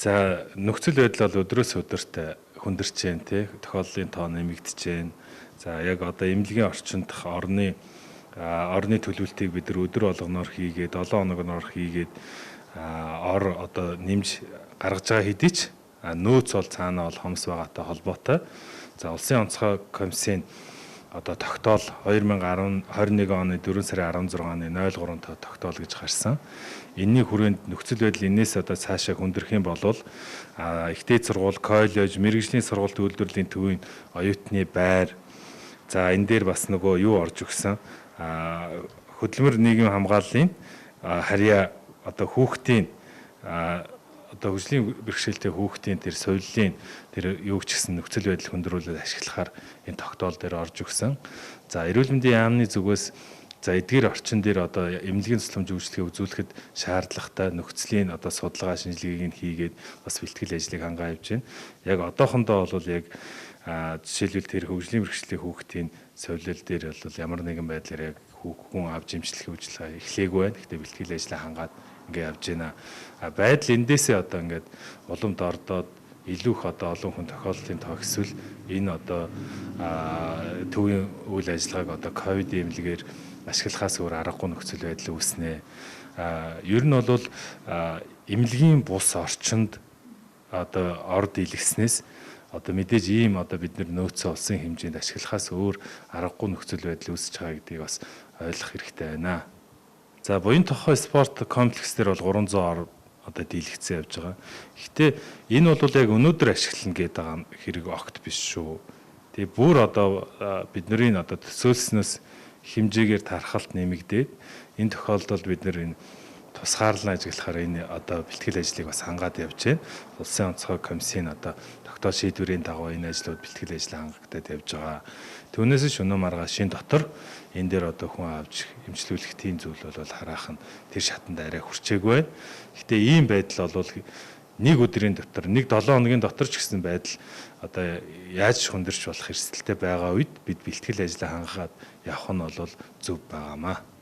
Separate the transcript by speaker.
Speaker 1: За нөхцөл байдал бол өдрөөс өдөрт хүндэрч जैन тий. Тохиолдлын тоо нэмэгдэж जैन. За яг одоо эмнэлгийн орчинд орны төлөвлөлтийг бид нар өдөр болгоноор хийгээд 7 хоногноор хийгээд одоо нэмж гаргаж байгаа хэдий ч нөөц бол цаана бол хомс байгаатай холбоотой. За улсын онцгой комиссийн одоо тогтоол 2021 оны 4 сарын 16-ны 03 та тогтоол гэж гарсан. Энэний хүрээнд нөхцөл байдал энээс одоо цаашаа хүндрэх юм бол ихтэй сургууль, коллеж, мэрэгжлийн сургуульд үйлдвэрлэлийн төвийн оюутны байр. За энэ дээр бас нөгөө юу орж өгсөн. Хөдөлмөр нийгэм хамгааллын харьяа одоо хүүхдийн одоо хөгжлийн бэрхшээлтэй хүүхдийн тэр соёлын тэр юу ч гэсэн нөхцөл байдал хүндрүүлээд ашиглахаар энэ тогтоол дээр орж өгсөн. За эрүүл мэндийн яамны зүгээс за эдгээр орчин дээр одоо эмнэлгийн тусламж үйлчлэгээ үзүүлэхэд шаардлагатай нөхцөлийн одоо судалгаа шинжилгээг нь хийгээд бас бэлтгэл ажлыг хангаа явж байна. Яг одоохондоо бол яг жишээлбэл тэр хөгжлийн бэрхшээлийн хүүхдийн соёлол дээр бол ямар нэгэн байдлаар яг хүн авч эмчлэх үйлчлэгээ эхлэегүй байна. Гэхдээ бэлтгэл ажлаа хангаад ингээ явж байна. Байдал эндээсээ одоо ингээд улам дордоод илүү их одоо олон хүн тохиолдлын тоо эсвэл энэ одоо төвийн үйл ажиллагааг одоо ковид эмнэлгээр ашиглахаас өөр аргагүй нөхцөл байдал үүснэ. Ер нь бол эмнэлгийн бус орчинд одоо орд илгэснээс одоо мэдээж ийм одоо бид нөөцөө олсон хэмжээнд ашиглахаас өөр аргагүй нөхцөл байдал үүсэж байгаа гэдгийг бас ойлгох хэрэгтэй байна. За буян тохой спорт комплекс дээр бол 300 одоо дийлэгцэн явж байгаа. Гэхдээ энэ бол яг өнөөдөр ашиглана гэдэг байгаа хэрэг огт биш шүү. Тэгээ бүр одоо бидний одоо төсөөлснөөс хэмжээгээр тархалт нэмэгдээд энэ тохиолдолд бид энэ тусгаарлан ажиглахаар энэ одоо бэлтгэл ажлыг бас хангаад явж байна. Улсын онцгой комиссийн одоо тогтоол шийдвэрийн дагуу энэ ажлууд бэлтгэл ажлаа хангагдаад явж байгаа. Түүнээс шөнө маргаашийн дотор энэ дээр одоо хүн авч эмчлүүлэх тийм зүйл бол харах нь тэр шатанд арай хүрчээгүй байна. Гэтэ ийм байдал бол нэг өдрийн дотор, нэг 7 хоногийн дотор ч гэсэн байдал одоо яаж хүндэрч болох эрсдэлтэй байгаа үед бид бэлтгэл ажлаа хангахад явах нь бол зөв байгаамаа.